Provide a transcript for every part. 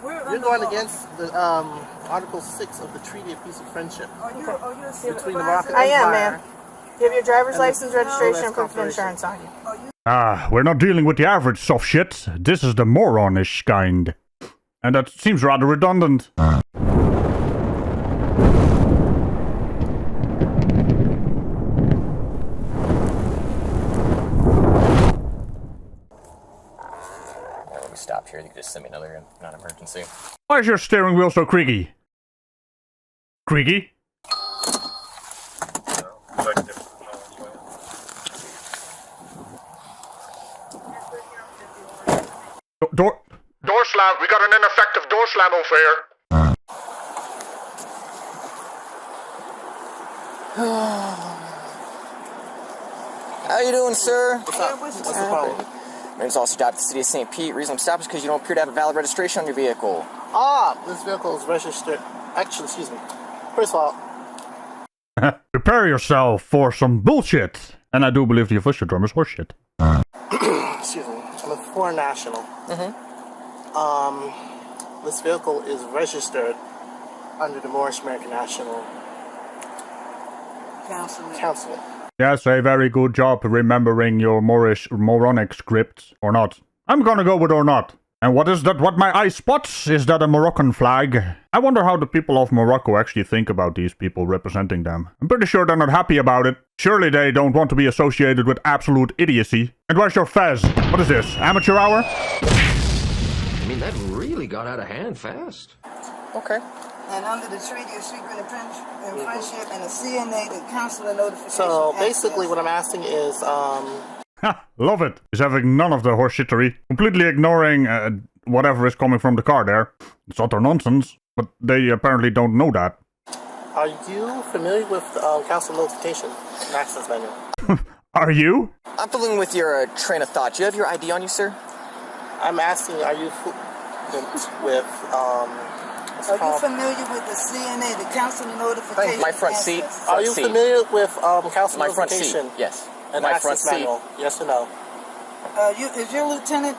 You're going against the Article 6 of the Treaty of Peace and Friendship. Between the Moroccan I am, Empire. ma'am. You have your driver's license, registration, and proof of insurance on you. Ah, we're not dealing with the average SovShit. This is the moronish kind. And that seems rather redundant. Let me stop here. You can just send me another non-emergency. Why is your steering wheel so creaky? Creaky? Door slam. We got an ineffective door slam over here. How you doing, sir? What's up? What's the problem? My name's also Dr. City of St. Pete. Reason I'm stopping is because you don't appear to have a valid registration on your vehicle. This vehicle is registered. Actually, excuse me. First of all, prepare yourself for some bullshit. And I do believe the official term is horseshit. excuse me. I'm a foreign national. This vehicle is registered under the Moorish American National Council. Yes, a very good job remembering your Moorish moronic script, or not. I'm gonna go with or not. And what is that? What my eye spots? Is that a Moroccan flag? I wonder how the people of Morocco actually think about these people representing them. I'm pretty sure they're not happy about it. Surely they don't want to be associated with absolute idiocy. And where's your fez? What is this? Amateur hour? I mean, that really got out of hand fast. Okay. And under the Treaty of Secret and Friendship and the CNA, the Consular Notification. So basically, what I'm asking is, Ha! Love it. Is having none of the horseshittery. Completely ignoring whatever is coming from the car there. It's utter nonsense. But they apparently don't know that. are you familiar with Council Notification and Access Manual? Are you? I'm familiar with your train of thought. Do you have your ID on you, sir? I'm asking, are you with Are you familiar with the CNA, the Council Notification? My front seat. Are you familiar with Council My front seat, Notification? yes. And My Access front seat. Manual? Yes or no? Is your lieutenant?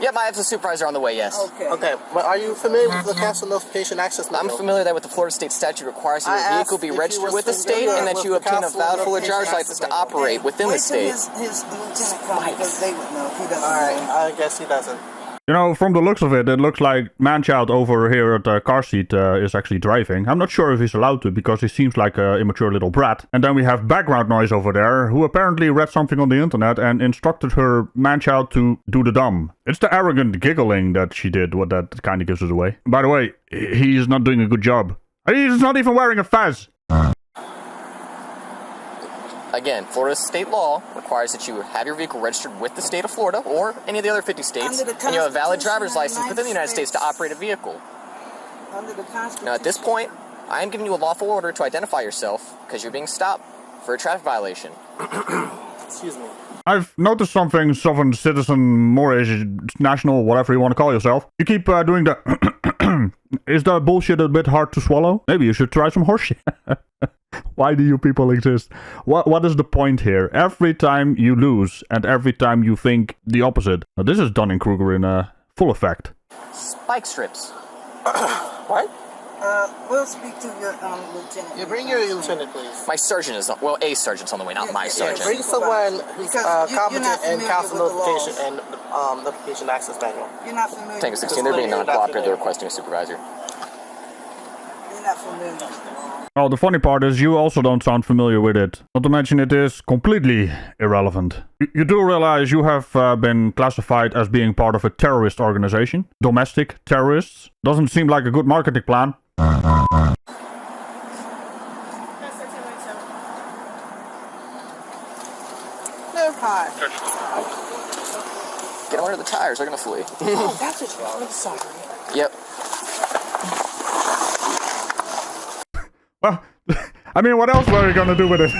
Yep, I have the supervisor on the way, yes. Okay. Okay, but are you familiar with the Council Notification Access Manual? I'm familiar that with the Florida state statute requires that I your vehicle asked be if you registered were with the state familiar and that with you the obtain a Council valid full Notification driver's license to Access Manual. operate within the Wait till state. his lieutenant comes because they would know. He doesn't. Alright, know. I guess he doesn't. You know, from the looks of it, it looks like Manchild over here at the car seat is actually driving. I'm not sure if he's allowed to because he seems like an immature little brat. And then we have background noise over there, who apparently read something on the internet and instructed her Manchild to do the dumb. It's the arrogant giggling that she did, what that kind of gives us away. By the way, he's not doing a good job. He's not even wearing a fez. Again, Florida state law requires that you have your vehicle registered with the state of Florida or any of the other 50 states, Under the and you have a valid Constitution driver's of the license within the United States to States. operate a vehicle. Under the Constitution. Now, at this point, I am giving you a lawful order to identify yourself because you're being stopped for a traffic violation. Excuse me. I've noticed something, sovereign citizen, Moorish, national, whatever you want to call yourself. You keep doing the... Is the bullshit a bit hard to swallow? Maybe you should try some horseshit. Why do you people exist? What is the point here? Every time you lose and every time you think the opposite. Now, this is Dunning-Kruger in full effect. Spike strips. What? We'll speak to your lieutenant. Yeah, bring your lieutenant, please. My sergeant is on, well, a sergeant's on the way, not my sergeant. Bring someone who's Because you're competent not in familiar Council with the Notification and Notification Access Manual. You're not familiar. Tango with 16, they're being non-cooperative. They're requesting a supervisor. You're not familiar with the law. Oh, the funny part is you also don't sound familiar with it. Not to mention it is completely irrelevant. You do realize you have been classified as being part of a terrorist organization? Domestic terrorists? Doesn't seem like a good marketing plan. No, hi. Get them under the tires, they're gonna flee. Oh, that's it. I'm sorry. Yep. Well, I mean, what else were you gonna do with it?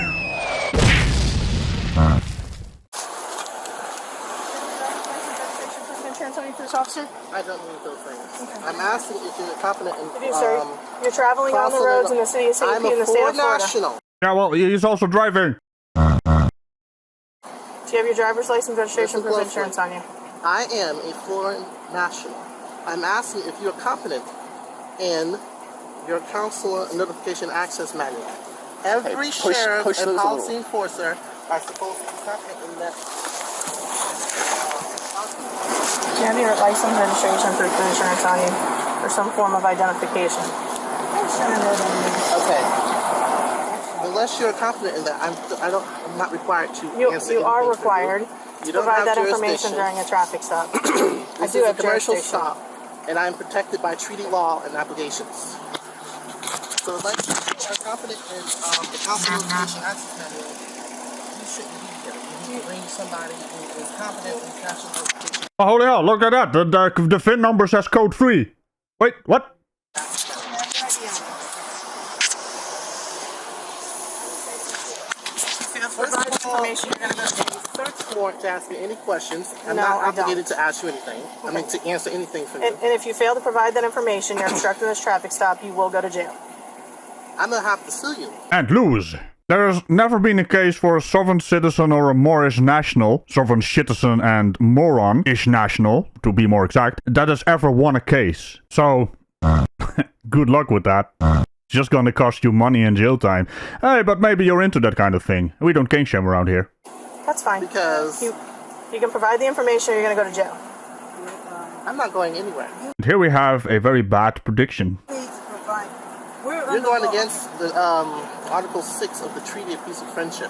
I don't need those things. Okay. I'm asking if you're competent in... You, sir. You're traveling on the roads in the city of St. Pete in the state of Florida. national. Yeah, well, he's also driving. Do you have your driver's license, registration, proof of insurance on you? I am a foreign national. I'm asking if you're competent in your consular notification access manual. Every sheriff and policy enforcer are supposed to be competent in that. Do you have your license, registration, proof of insurance on you, or some form of identification? Okay. Unless you're competent in that, I'm not required to answer. You are required to provide that information during a traffic stop. I do have commercial jurisdiction. stop, and I'm protected by treaty law and obligations. So, unless you are competent in the consular notification access manual, you shouldn't be here. You need to bring somebody who is competent in consular notification. Oh, holy hell, look at that. The VIN number says code 3. Wait, what? Search warrant to ask me any questions. I'm not obligated to ask you anything. Okay. I mean, to answer anything for you. And if you fail to provide that information, you're obstructing this traffic stop, you will go to jail. I'm going to have to sue you. And lose. There has never been a case for a sovereign citizen or a Moorish national, sovereign citizen and moron-ish national, to be more exact, that has ever won a case. So, good luck with that. It's just gonna cost you money and jail time. Hey, but maybe you're into that kind of thing. We don't cane shame around here. That's fine. Because you can provide the information or you're gonna go to jail. I'm not going anywhere. And here we have a very bad prediction. You're going against the Article 6 of the Treaty of Peace and Friendship.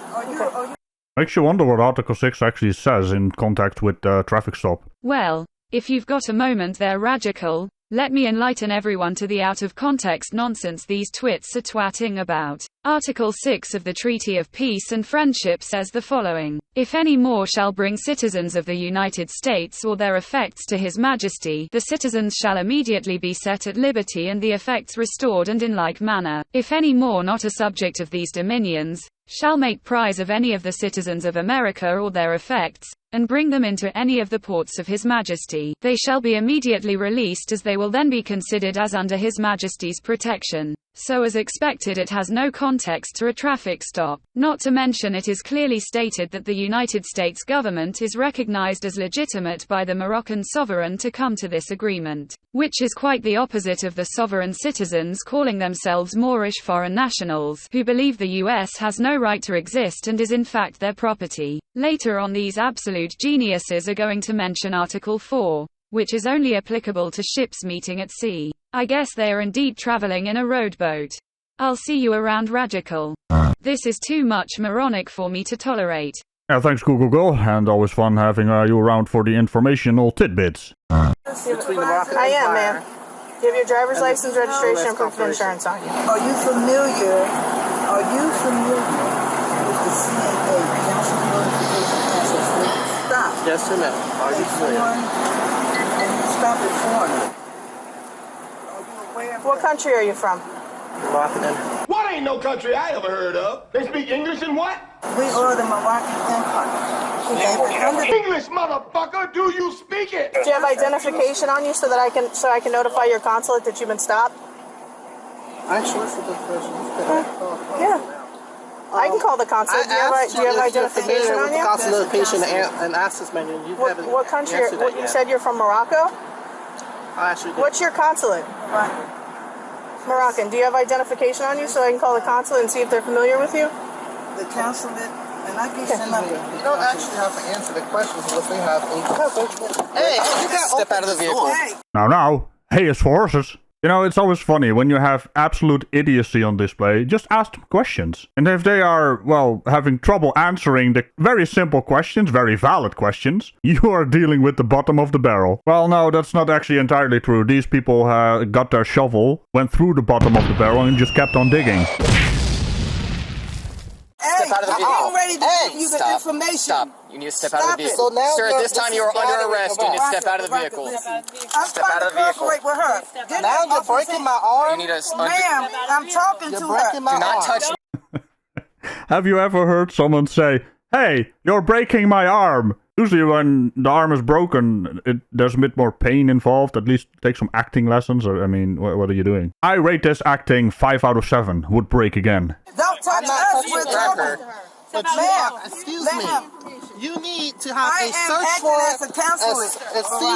Makes you wonder what Article 6 actually says in contact with traffic stop. Well, if you've got a moment there, Ragical, let me enlighten everyone to the out-of-context nonsense these twits are twatting about. Article 6 of the Treaty of Peace and Friendship says the following. If any more shall bring citizens of the United States or their effects to His Majesty, the citizens shall immediately be set at liberty and the effects restored, and in like manner, if any more not a subject of these dominions, shall make prize of any of the citizens of America or their effects, and bring them into any of the ports of His Majesty, they shall be immediately released, as they will then be considered as under His Majesty's protection. So as expected, it has no context to a traffic stop. Not to mention, it is clearly stated that the United States government is recognized as legitimate by the Moroccan sovereign to come to this agreement, which is quite the opposite of the sovereign citizens calling themselves Moorish foreign nationals, who believe the US has no right to exist and is in fact their property. Later on, these absolute geniuses are going to mention Article 4, which is only applicable to ships meeting at sea. I guess they are indeed traveling in a rowboat. I'll see you around, Ragical. This is too much moronic for me to tolerate. Yeah, thanks Google Girl, and always fun having you around for the informational tidbits. I am, ma'am. Do you have your driver's license, registration, and proof of insurance on you? Are you familiar with the CNA, Council Notification Process? Stop. Yes or no? Are you familiar? Stop at foreigner. What country are you from? Moroccan. What ain't no country I ever heard of? They speak English and what? We are the Moroccan Empire. English, motherfucker, do you speak it? Do you have identification on you so that I can notify your consulate that you've been stopped? Actually, that's a good question. Yeah. I can call the consulate. Do you have identification on you? Consular notification and access manual. What country? You said you're from Morocco? I actually did. What's your consulate? Moroccan. Do you have identification on you so I can call the consulate and see if they're familiar with you? The consulate, and I can send up. You don't actually have to answer the questions unless they have any. Hey, you got Step out of the vehicle. Now, hey is for horses. You know, it's always funny when you have absolute idiocy on display, just ask them questions. And if they are, well, having trouble answering the very simple questions, very valid questions, you are dealing with the bottom of the barrel. Well, no, that's not actually entirely true. These people got their shovel, went through the bottom of the barrel and just kept on digging. Step out of the vehicle. I'm ready to give you the information. Stop. You need to step out of the vehicle. So now Sir, at this time you are under arrest. You need to step out of the vehicle. I'm Step out of the vehicle. cooperate with her. Now you're breaking my arm. You need to... Ma'am, I'm talking to You're her. breaking my Do not arm. touch... Have you ever heard someone say, "Hey, you're breaking my arm"? Usually when the arm is broken, there's a bit more pain involved. At least take some acting lessons. Or, I mean, what are you doing? I rate this acting 5 out of 7. Would break again. Don't touch us. We're talking. But Ma'am, excuse ma'am. me. You need to have I a am search acting warrant, as a counselor. a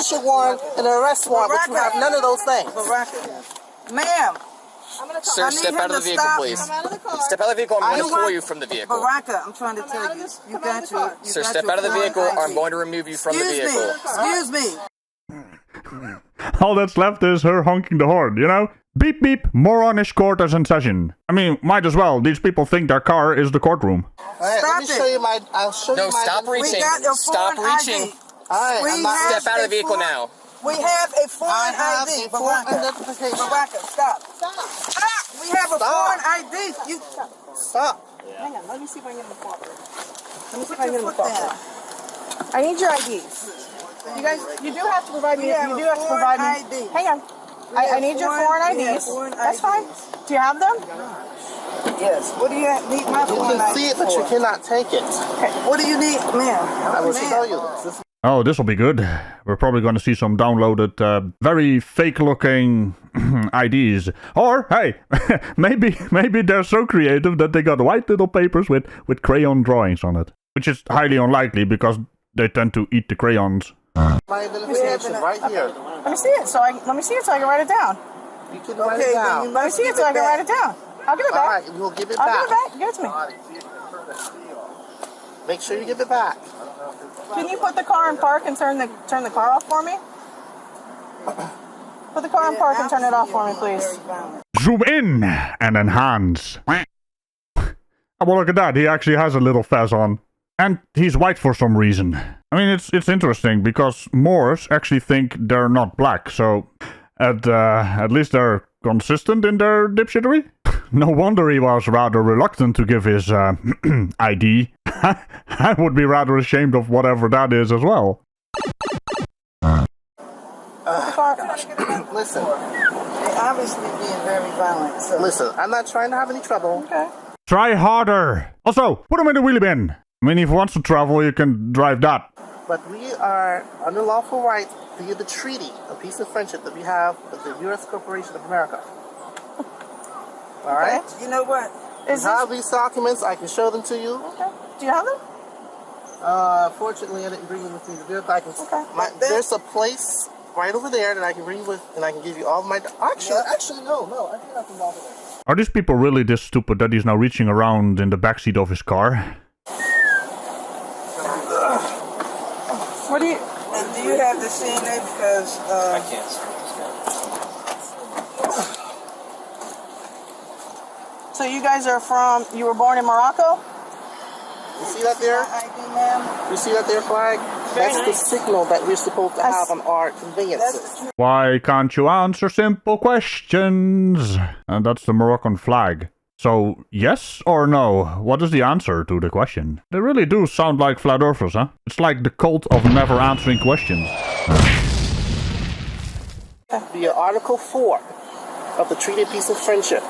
seizure warrant, and an arrest warrant, but you have none of those things. Ma'am, Sir, I step need out of him the to vehicle, stop. please. Come out of the car. Step out of the vehicle. I'm I going to don't pull want- you from the vehicle. Baraka, I'm trying to tell out of you. this- You come out of got the your. car. You Sir, got step your out of the foreign vehicle or I'm ID. going to remove you from the Excuse vehicle. me. Excuse me. All that's left is her honking the horn, you know? Beep beep, moronish court is in session. I mean, might as well. These people think their car is the courtroom. Alright, Stop let me it. show you my. I'll show No, you my. stop We reaching. got your Stop foreign reaching. ID. Alright, We I'm not. have Step out of the a vehicle foreign- now. We have a foreign I have ID. a foreign Baraka. identification. Baraka, stop. Stop. We have a Stop. foreign ID. You Stop. Hang on, let me see if I can get him to cooperate. Let me see if put I can your get him to foot cooperate. down. I need your IDs. You guys, you do have to provide me. We have You a do have to provide me. foreign ID. Hang on. I need your foreign we have IDs. foreign That's fine. IDs. Do you have them? Yes. What do you need my You foreign can ID see it, but you for? cannot take it. What do you need, ma'am? I will Ma'am. show you this. Oh, this will be good. We're probably going to see some downloaded, very fake-looking IDs. Or, hey, maybe they're so creative that they got white little papers with crayon drawings on it. Which is highly unlikely because they tend to eat the crayons. My identification right here. Let me see it. Let me see it so I can write it down. You can write Okay, it then down. you Let me see it so I can write it down. I'll give it All back. right, we'll give it I'll back. give it back. Give it to me. Make sure you give it back. Can you put the car in park and turn the car off for me? Put the car in park and turn it off for me, please. Zoom in and enhance. Oh, well, look at that. He actually has a little fez on. And he's white for some reason. I mean, it's interesting because Moors actually think they're not black. So at least they're consistent in their dipshittery. No wonder he was rather reluctant to give his ID. I would be rather ashamed of whatever that is as well. Listen, They're obviously being very violent. So. listen. I'm not trying to have any trouble. Okay. Try harder. Also, put him in the wheelie bin. I mean, if he wants to travel, you can drive that. But we are under lawful right via the treaty, a piece of friendship that we have with the U.S. Corporation of America. All right? You know what? Is I this have these documents. I can show them to you. okay? Do you have them? Fortunately, I didn't bring them with me. The vehicle. I can. Okay. There's a place right over there that I can bring you with, and I can give you all of my. Actually, no. I think I can over there. Are these people really this stupid that he's now reaching around in the backseat of his car? What do you? And do you have the CNA? Because I can't, sir. So you guys are from? You were born in Morocco? You see that there? ID, ma'am. You see that there flag? That's the signal that we're supposed to have on our conveyances. Why can't you answer simple questions? And that's the Moroccan flag. So, yes or no? What is the answer to the question? They really do sound like flat earthers, huh? It's like the cult of never answering questions. Via Article 4 of the Treaty of Peace and Friendship.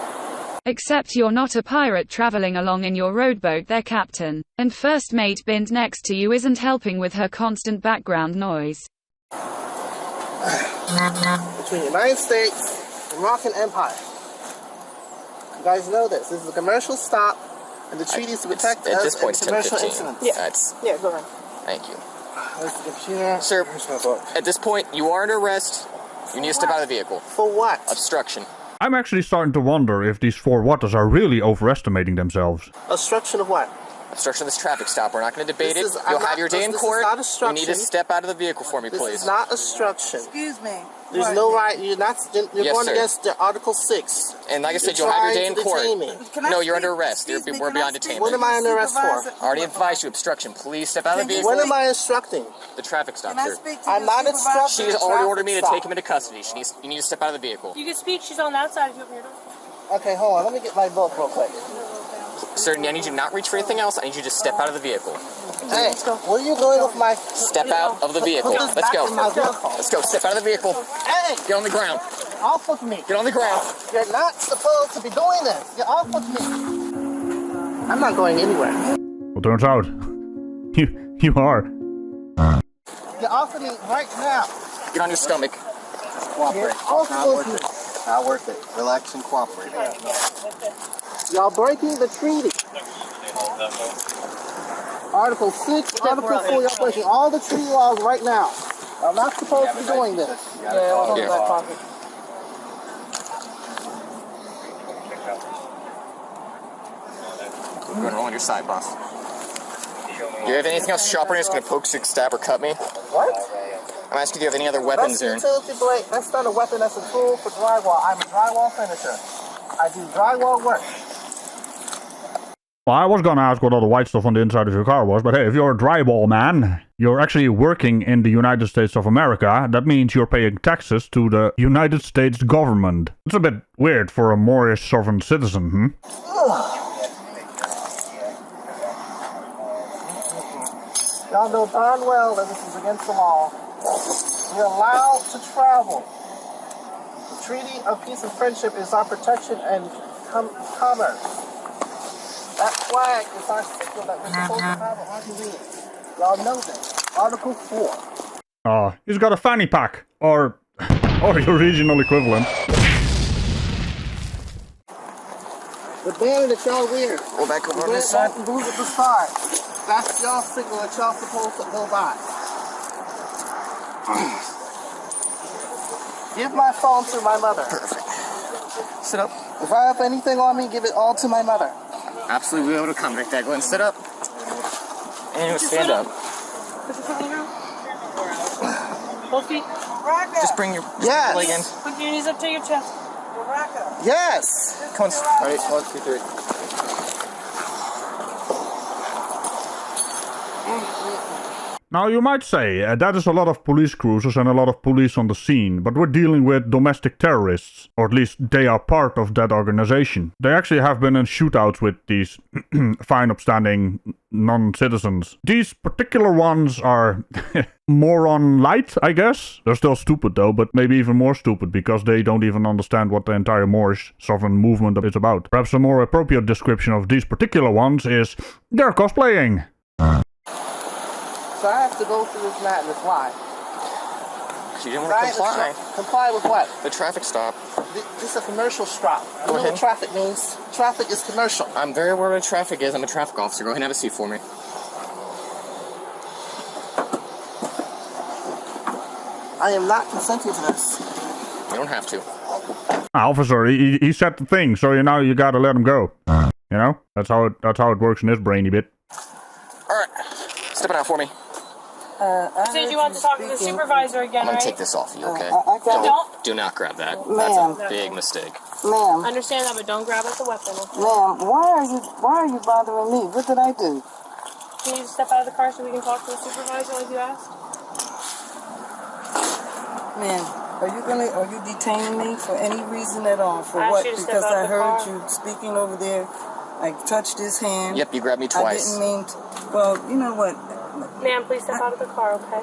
Except you're not a pirate traveling along in your rowboat there, Captain. And First Mate Bind next to you isn't helping with her constant background noise. Between the United States and Moroccan Empire. You guys know this. This is a commercial stop, and the treaty is to protect At us this point, in it's commercial 10:15. incidents. That's. Yeah, go ahead. Thank you. Where's the computer? Sir, Where's my book? at this point, you are under arrest. You need to step out of the vehicle. For what? Obstruction. I'm actually starting to wonder if these four waters are really overestimating themselves. Obstruction of what? Obstruction of this traffic stop. We're not going to debate This it. is- I'm You'll not- have your day in this is court. not You obstruction. need to step out of the vehicle for me, This please. is not obstruction. Excuse me. There's What? no right. You're not. You're Yes, going sir. against the Article 6. And like I said, You're you'll have your day trying in to court. detain me. Can I No, you're speak? under arrest. Excuse me, We're can I beyond speak detainment. What am I under arrest for? Supervisor? I already advised you obstruction. Please step out of the Can you vehicle. What am I instructing? The traffic stop, Can I sir. speak to I'm the not supervisor? instructing. She's already Traffic ordered me to stop. take him into custody. You need to step out of the vehicle. You can speak. She's on the outside if you open your door. Okay, hold on. Let me get my book real quick. Sir, I need you to not reach for anything else. I need you to step out of the vehicle. Hey, where are you going with my... Step out of the vehicle. Put this Let's back go. in my vehicle. Let's go. Step out of the vehicle. Hey, Get on the ground. off of me. Get on the ground. You're not supposed to be doing this. Get off of me. I'm not going anywhere. Well, turns out, you are. Get off of me right now. Get on your stomach. Get off of me. Not worth it. Relax and cooperate. Y'all breaking the treaty. Article 6, Article 4, y'all breaking all the treaty laws right now. I'm not supposed to be doing this. Yeah, I'll hold that pocket. I'm going to roll on your side, boss. Do you have anything else sharper that's going to poke, stick, stab, or cut me? What? I'm asking, do you have any other weapons That's here? a utility blade. That's not a weapon, that's a tool for drywall. I'm a drywall finisher. I do drywall work. Well, I was gonna ask what all the white stuff on the inside of your car was, but hey, if you're a drywall man, you're actually working in the United States of America. That means you're paying taxes to the United States government. It's a bit weird for a Moorish sovereign citizen, hmm? Y'all know darn well that this is against the law. We're allowed to travel. The Treaty of Peace and Friendship is our protection and commerce. That flag is our signal that we're supposed to travel on the wind. Y'all know that. Article 4. Oh, he's got a fanny pack, or your regional equivalent. The banner that y'all wear. Roll back over on Red, this side. white, and blue with the side. That's y'all signal that y'all supposed to go by. Give my phone to my mother. Perfect. Sit up. If I have anything on me, give it all to my mother. Absolutely, we'll be able to accommodate that. Go ahead and sit up. And you'll stand up. Put your foot on the ground. Both feet. Just bring your Yes. leg in. Put your knees up to your chest. Yes. Come on. All right, 1, 2, 3. Now, you might say, that is a lot of police cruisers and a lot of police on the scene, but we're dealing with domestic terrorists, or at least they are part of that organization. They actually have been in shootouts with these fine, upstanding non-citizens. These particular ones are moron light, I guess. They're still stupid though, but maybe even more stupid because they don't even understand what the entire Moorish sovereign movement is about. Perhaps a more appropriate description of these particular ones is they're cosplaying. So I have to go through this madness. Why? You didn't want to comply. Comply with what? The traffic stop. This is a commercial stop. You know what traffic means? Traffic is commercial. I'm very aware what traffic is. I'm a traffic officer. Go ahead and have a seat for me. I am not consenting to this. You don't have to. Officer, he said the thing, so now you gotta let him go. You know? That's how it works in this brainy bit. Alright. Step it out for me. You said you want to talk to the supervisor again, I'm gonna right? take this off you, okay? Do not grab that. That's a big mistake. Ma'am. I understand that, but don't grab at the weapon. Okay? Ma'am, why are you bothering me? What did I do? Can you step out of the car so we can talk to the supervisor like you asked? Ma'am, are you detaining me for any reason at all? For I asked what? you to step Because out of I the heard car. you speaking over there. I touched his hand. Yep, you grabbed me I twice. didn't mean to. Well, you know what? Ma'am, please step out of the car, okay?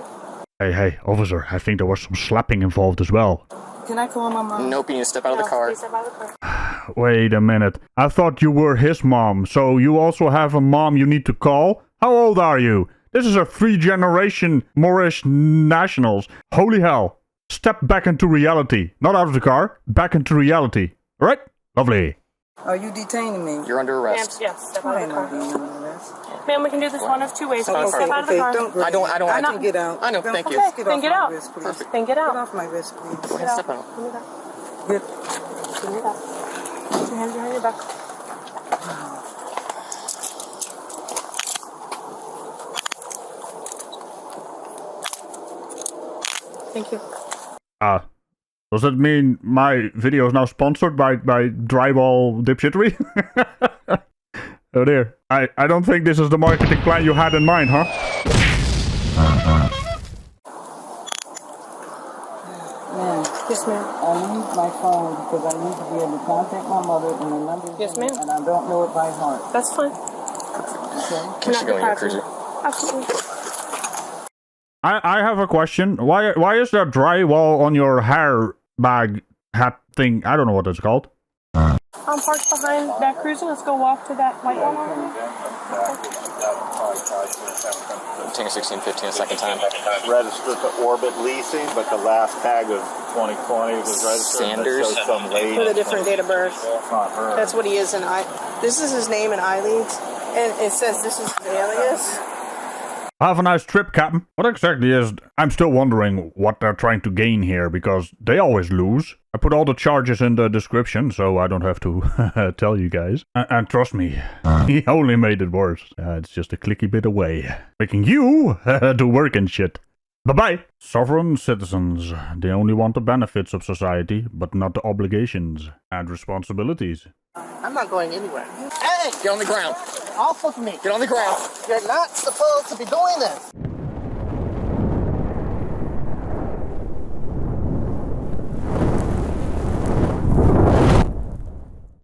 Hey, officer, I think there was some slapping involved as well. Can I call my mom? Nope, you need to step out of the car. Please step out of the car. Wait a minute. I thought you were his mom, so you also have a mom you need to call? How old are you? This is a 3-generation Moorish nationals. Holy hell. Step back into reality. Not out of the car, back into reality. Alright? Lovely. Are you detaining me? You're under arrest. Ma'am, yes, step out I of ain't the not car. being under arrest. Ma'am, we can do this one of two ways. Okay, Please step out of the car. Don't I don't. I can get out. I know, Don't- thank you. Get Then off get my out. wrist, please. Perfect. Then get Get out. off my wrist, please. Go ahead, step out. Give me that. Get. Give me that. Put your hands behind your back. Thank you. Does that mean my video is now sponsored by drywall dipshittery? Oh dear. I don't think this is the marketing plan you had in mind, huh? Ma'am, Yes, ma'am. I need my phone because I need to be able to contact my mother and the number. Yes, ma'am. And I don't know it by heart. That's fine. Okay. We should go in your cruiser. Absolutely. I have a question. Why is there drywall on your hair bag hat thing? I don't know what it's called. I'm parked behind that cruiser. Let's go walk to that white one. Take a 1615 a second time. Registered to Orbit Leasing, but the last tag of 2020 was registered. Sanders? That shows some lady. With a different date of birth. It's not her. That's what he is in This is his name in iLeads, and it says this is his alias. Have a nice trip, Captain. What exactly is... I'm still wondering what they're trying to gain here, because they always lose. I put all the charges in the description, so I don't have to tell you guys. And trust me, he only made it worse. It's just a clicky bit away. Making you do work and shit. Bye-bye! Sovereign citizens. They only want the benefits of society, but not the obligations and responsibilities. I'm not going anywhere. Hey! Get on the ground. Off of me. Get on the ground. You're not supposed to be doing this.